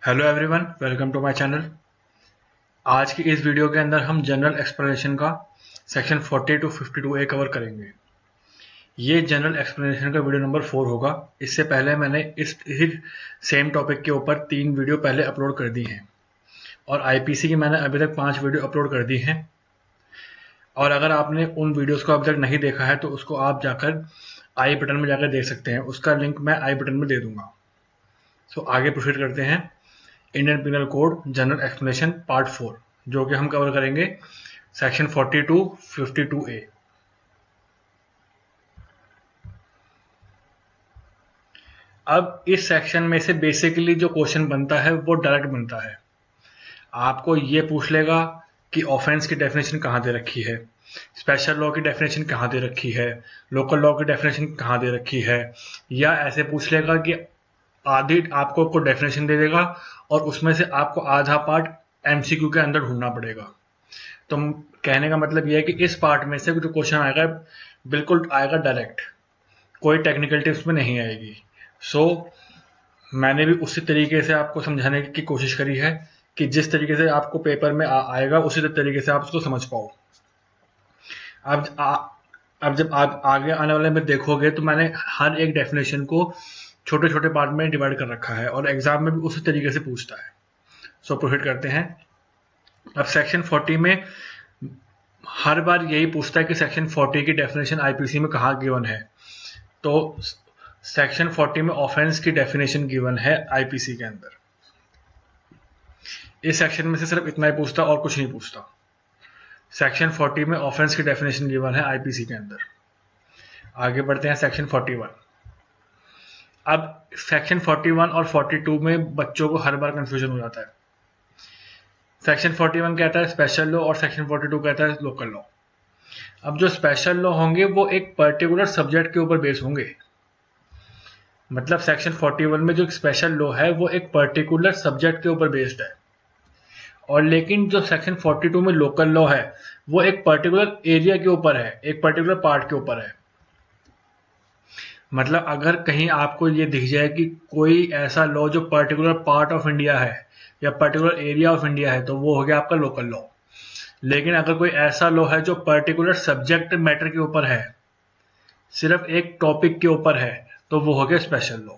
Hello everyone, welcome to my channel. आज की इस वीडियो के अंदर हम जनरल एक्सप्लेनेशन का सेक्शन 40 टू 52A कवर करेंगे। ये जनरल एक्सप्लेनेशन का वीडियो नंबर 4 होगा। इससे पहले मैंने इसी सेम टॉपिक के ऊपर 3 वीडियो पहले अपलोड कर दी हैं और आईपीसी की मैंने अभी तक 5 वीडियो अपलोड कर दी हैं। और अगर आपने उन वीडियोज़ को अभी तक नहीं देखा है तो उसको आप जाकर आई बटन में जाकर देख सकते हैं। उसका लिंक मैं आई बटन में दे दूंगा। सो आगे प्रोसीड करते हैं। Indian penal code general explanation part 4, जो कि हम कवर करेंगे सेक्शन 40 टू 52A। अब इस सेक्शन में से बेसिकली जो क्वेश्चन बनता है वो डायरेक्ट बनता है। आपको ये पूछ लेगा कि ऑफेंस की डेफिनेशन कहाँ दे रखी है, स्पेशल लॉ की डेफिनेशन कहाँ दे रखी है, लोकल लॉ की डेफिनेशन कहाँ दे रखी है, या ऐसे पूछ लेगा कि आधी आपको को डेफिनेशन दे देगा और उसमें से आपको आधा पार्ट एमसीक्यू के अंदर ढूंढना पड़ेगा। तो कहने का मतलब यह है कि इस पार्ट में से जो क्वेश्चन आएगा बिल्कुल आएगा डायरेक्ट, कोई टेक्निकल टिप्स में नहीं आएगी। सो मैंने भी उसी तरीके से आपको समझाने की कोशिश करी है कि जिस तरीके से आपको पेपर में आएगा उसी तरीके से आप उसको समझ पाओ। अब जब आप आगे आने वाले में देखोगे तो मैंने हर एक डेफिनेशन को छोटे छोटे पार्ट में डिवाइड कर रखा है और एग्जाम में भी उसी तरीके से पूछता है। सो प्रोसीड करते हैं। अब सेक्शन 40 में हर बार यही पूछता है कि सेक्शन 40 की डेफिनेशन आईपीसी में कहाँ गिवन है। तो सेक्शन 40 में ऑफेंस की डेफिनेशन गिवन है आईपीसी के अंदर। इस सेक्शन में से सिर्फ इतना ही पूछता और कुछ नहीं पूछता। सेक्शन 40 में ऑफेंस की डेफिनेशन गिवन है आईपीसी के अंदर। आगे बढ़ते हैं सेक्शन 41। अब सेक्शन 41 और 42 में बच्चों को हर बार कंफ्यूजन हो जाता है। सेक्शन 41 कहता है स्पेशल लॉ और सेक्शन 42 कहता है लोकल लॉ। अब जो स्पेशल लॉ होंगे वो एक पर्टिकुलर सब्जेक्ट के ऊपर बेस होंगे। मतलब सेक्शन 41 में जो स्पेशल लॉ है वो एक पर्टिकुलर सब्जेक्ट के ऊपर बेस्ड है, और लेकिन जो सेक्शन 42 में लोकल लॉ है वो एक पर्टिकुलर एरिया के ऊपर है, एक पर्टिकुलर पार्ट के ऊपर है। मतलब अगर कहीं आपको ये दिख जाए कि कोई ऐसा लॉ जो पर्टिकुलर पार्ट ऑफ इंडिया है या पर्टिकुलर एरिया ऑफ इंडिया है तो वो हो गया आपका लोकल लॉ। लेकिन अगर कोई ऐसा लॉ है जो पर्टिकुलर सब्जेक्ट मैटर के ऊपर है, सिर्फ एक टॉपिक के ऊपर है, तो वो हो गया स्पेशल लॉ।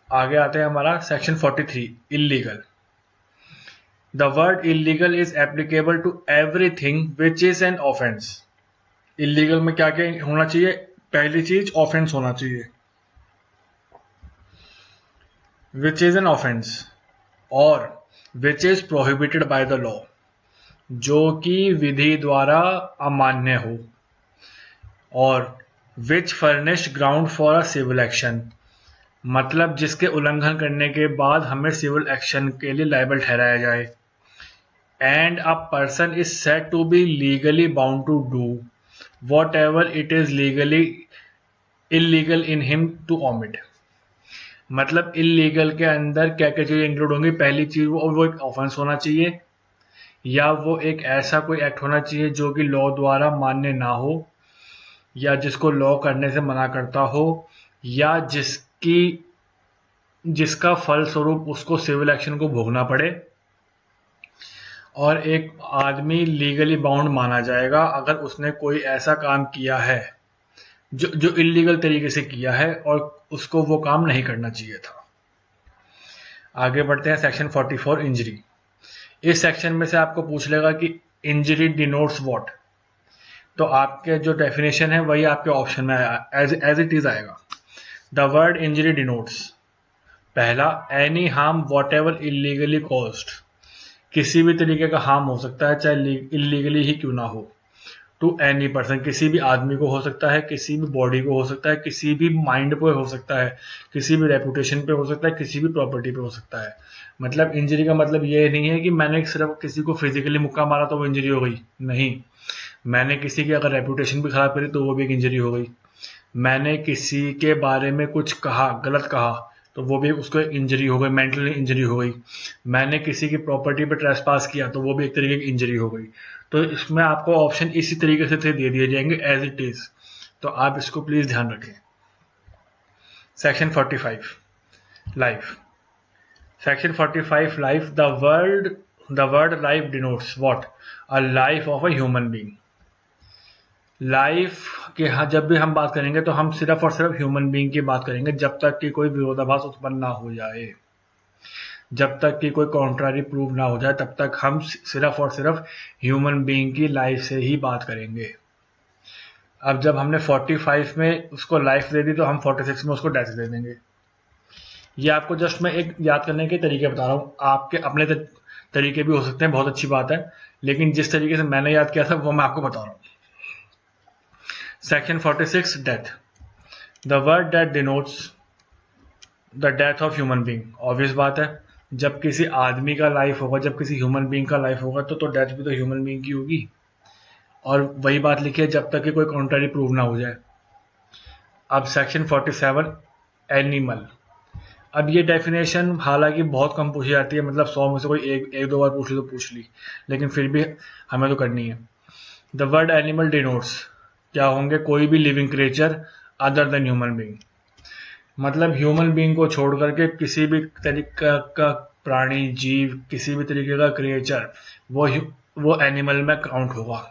आगे आते हैं हमारा section 43 illegal. The word illegal is applicable to everything which is an offence. Illegal में क्या क्या होना चाहिए? पहली चीज ऑफेंस होना चाहिए, विच इज एन ऑफेंस, और which is prohibited by the law, जो कि विधि द्वारा अमान्य हो, और which furnish ground for a civil action, मतलब जिसके उल्लंघन करने के बाद हमें सिविल एक्शन के लिए लायबल ठहराया जाए। And a person is said to be legally bound to do whatever it is legally illegal in him to omit। मतलब इलीगल के अंदर क्या क्या चीजें इंक्लूड होंगी? पहली चीज वो एक ऑफेंस होना चाहिए, या वो एक ऐसा कोई एक्ट होना चाहिए जो कि लॉ द्वारा मान्य ना हो, या जिसको लॉ करने से मना करता हो, या जिसका फल स्वरूप उसको सिविल एक्शन को भोगना पड़े, और एक आदमी लीगली बाउंड माना जाएगा अगर उसने कोई ऐसा काम किया है जो इलीगल तरीके से किया है और उसको वो काम नहीं करना चाहिए था। आगे बढ़ते हैं सेक्शन 44 इंजरी। इस सेक्शन में से आपको पूछ लेगा कि इंजरी डिनोट्स व्हाट। तो आपके जो डेफिनेशन है वही आपके ऑप्शन में एज इट इज आएगा। द वर्ड इंजरी डिनोट्स, पहला, any harm what ever illegally caused. किसी भी तरीके का हार्म हो सकता है चाहे इलीगली ही क्यों ना हो, टू एनी पर्सन, किसी भी आदमी को हो सकता है, किसी भी बॉडी को हो सकता है, किसी भी माइंड पे हो सकता है, किसी भी रेपुटेशन पे हो सकता है, किसी भी प्रॉपर्टी पे हो सकता है। मतलब इंजरी का मतलब ये नहीं है कि मैंने सिर्फ किसी को फिजिकली मुक्का मारा तो वो इंजरी हो गई, नहीं। मैंने किसी की अगर रेपुटेशन भी खराब करी तो वो भी एक इंजरी हो गई। मैंने किसी के बारे में कुछ कहा, गलत कहा, तो वो भी उसको इंजरी हो गई, मेंटल इंजरी हो गई। मैंने किसी की प्रॉपर्टी पर ट्रेसपास किया तो वो भी एक तरीके की इंजरी हो गई। तो इसमें आपको ऑप्शन इसी तरीके से दे दिए जाएंगे एज इट इज, तो आप इसको प्लीज ध्यान रखें। Section 45 life. Section 45 life, the word life denotes what? A life of a human being. Life के हाँ जब भी हम बात करेंगे तो हम सिर्फ और सिर्फ ह्यूमन बीइंग की बात करेंगे, जब तक कि कोई विरोधाभास उत्पन्न ना हो जाए, जब तक कि कोई कॉन्ट्रारी प्रूव ना हो जाए, तब तक हम सिर्फ और सिर्फ ह्यूमन बीइंग की लाइफ से ही बात करेंगे। अब जब हमने 45 में उसको लाइफ दे दी तो हम 46 में उसको डेथ दे देंगे। ये आपको जस्ट मैं एक याद करने के तरीके बता रहा हूँ, आपके अपने तरीके भी हो सकते हैं, बहुत अच्छी बात है, लेकिन जिस तरीके से मैंने याद किया था वो मैं आपको बता रहा हूँ। Section 46 death, the word death denotes the death of human being. Obvious बात है, जब किसी आदमी का लाइफ होगा, जब किसी ह्यूमन बीइंग का लाइफ होगा तो डेथ भी तो ह्यूमन बीइंग की होगी। और वही बात लिखी है, जब तक कि कोई कॉन्ट्ररी प्रूव ना हो जाए। अब सेक्शन 47 एनिमल। अब ये डेफिनेशन हालांकि बहुत कम पूछी जाती है, मतलब 100 में से कोई एक दो बार पूछ ली तो पूछ ली, लेकिन फिर भी हमें तो करनी है। द वर्ड एनिमल डिनोट्स क्या होंगे? कोई भी living creature other than human being. मतलब ह्यूमन बीइंग को छोड़ करके किसी भी तरीके का प्राणी, जीव, किसी भी तरीके का क्रिएचर वो एनिमल में काउंट होगा।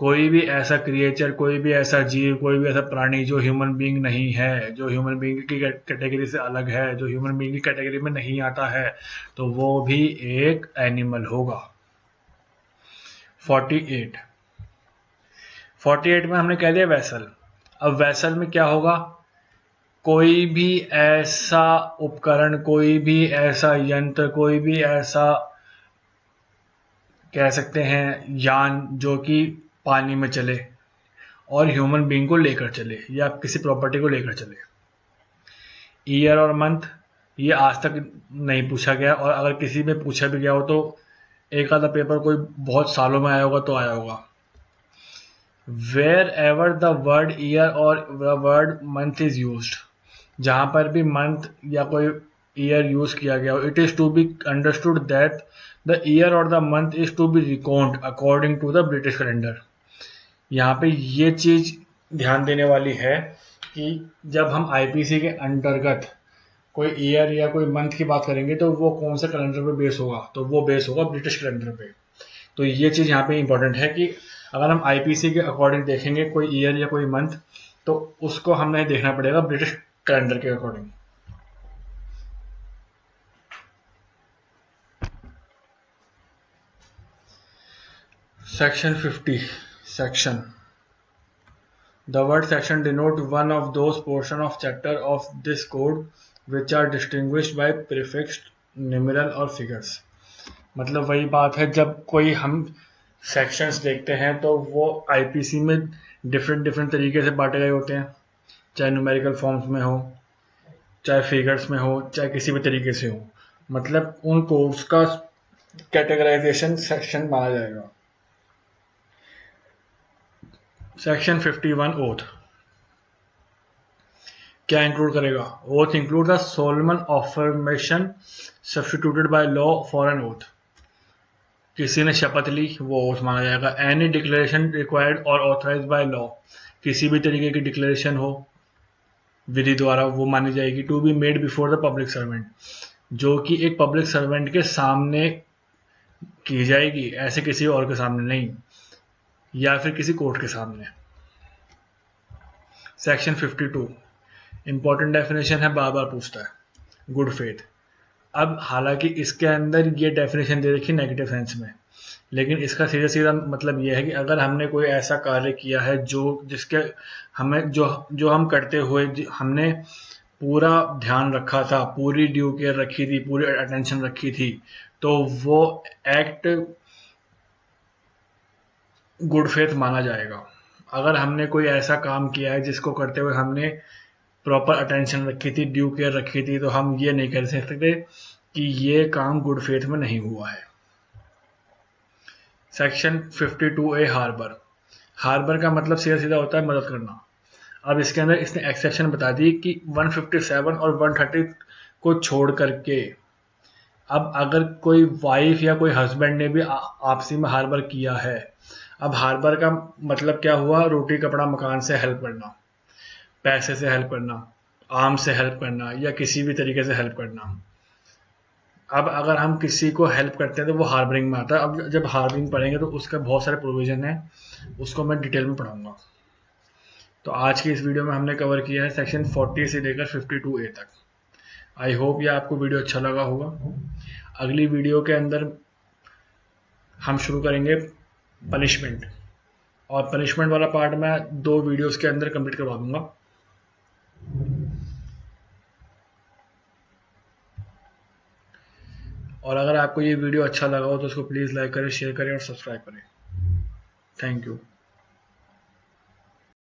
कोई भी ऐसा क्रिएचर, कोई भी ऐसा जीव, कोई भी ऐसा प्राणी जो ह्यूमन बीइंग नहीं है, जो ह्यूमन बीइंग की कैटेगरी से अलग है, जो ह्यूमन बीइंग की कैटेगरी में नहीं आता है, तो वो भी एक एनिमल होगा। 48 में हमने कह दिया वैसल। अब वैसल में क्या होगा? कोई भी ऐसा उपकरण, कोई भी ऐसा यंत्र, कोई भी ऐसा कह सकते हैं यान जो कि पानी में चले और ह्यूमन बीइंग को लेकर चले या किसी प्रॉपर्टी को लेकर चले। ईयर और मंथ ये आज तक नहीं पूछा गया, और अगर किसी में पूछा भी गया हो तो एक आधा पेपर कोई बहुत सालों में आया होगा तो आया होगा। Wherever the word year और the word month is used, जहां पर भी मंथ या कोई ईयर यूज किया गया हो, it is to be understood that the year और the month is to be record according to the British calendar. यहाँ पे ये चीज ध्यान देने वाली है कि जब हम आईपीसी के अंतर्गत कोई ईयर या कोई मंथ की बात करेंगे तो वो कौन सा कैलेंडर पे बेस होगा? तो वो बेस होगा ब्रिटिश कैलेंडर पे। तो ये चीज यहाँ पे इंपॉर्टेंट है कि अगर हम आईपीसी के अकॉर्डिंग देखेंगे कोई ईयर या कोई मंथ, तो उसको हमें देखना पड़ेगा ब्रिटिश कैलेंडर के according. Section 50 section, the word section denote one of those portion of chapter of this code which are distinguished by prefixed numeral और figures। मतलब वही बात है, जब कोई हम सेक्शंस देखते हैं तो वो आईपीसी में डिफरेंट तरीके से बांटे गए होते हैं, चाहे न्यूमेरिकल फॉर्म्स में हो, चाहे फिगर्स में हो, चाहे किसी भी तरीके से हो। मतलब उन कोड्स का कैटेगराइजेशन सेक्शन माना जाएगा। सेक्शन 51 ओथ क्या इंक्लूड करेगा? Oath include the Solomon affirmation substituted by law for an oath. किसी ने शपथ ली, वो ओथ माना जाएगा। एनी डिक्लेरेशन रिक्वायर्ड और ऑथराइज्ड बाय लॉ, किसी भी तरीके की डिक्लेरेशन हो विधि द्वारा, वो मानी जाएगी। To be made before the public servant, जो कि एक पब्लिक सर्वेंट के सामने की जाएगी, ऐसे किसी और के सामने नहीं, या फिर किसी कोर्ट के सामने। सेक्शन 52 इंपॉर्टेंट डेफिनेशन है, बार बार पूछता है, गुड फेथ। अब हालांकि इसके अंदर ये डेफिनेशन दे रखी नेगेटिव सेंस में, लेकिन इसका सीधा सीधा मतलब यह है कि अगर हमने कोई ऐसा कार्य किया है जिसके हमें जो हम करते हुए हमने पूरा ध्यान रखा था, पूरी ड्यू केयर रखी थी, पूरी अटेंशन रखी थी, तो वो एक्ट गुड फेथ माना जाएगा। अगर हमने कोई ऐसा काम किया है जिसको करते हुए हमने प्रॉपर अटेंशन रखी थी, ड्यू केयर रखी थी, तो हम ये नहीं कह सकते कि ये काम गुड फेथ में नहीं हुआ है। Section 52A harbour. हार्बर का मतलब सीधा सीधा होता है मदद करना। अब इसके अंदर इसने एक्सेप्शन बता दी कि 157 और 130 को छोड़ करके अब अगर कोई वाइफ या कोई हस्बैंड ने भी आपसी में हार्बर किया है, अब हार्बर का मतलब क्या हुआ? रोटी कपड़ा मकान से हेल्प करना, पैसे से हेल्प करना, आर्म से हेल्प करना, या किसी भी तरीके से हेल्प करना। अब अगर हम किसी को हेल्प करते हैं तो वो हार्बरिंग में आता है। अब जब हार्बरिंग पढ़ेंगे तो उसका बहुत सारे प्रोविजन है, उसको मैं डिटेल में पढ़ाऊंगा। तो आज की इस वीडियो में हमने कवर किया है सेक्शन 40 से लेकर 52A तक। आई होप ये आपको वीडियो अच्छा लगा होगा। अगली वीडियो के अंदर हम शुरू करेंगे पनिशमेंट, और पनिशमेंट वाला पार्ट मैं 2 वीडियोस के अंदर कंप्लीट करवा दूंगा। और अगर आपको ये वीडियो अच्छा लगा हो तो उसको प्लीज़ लाइक करें, शेयर करें और सब्सक्राइब करें। Thank you.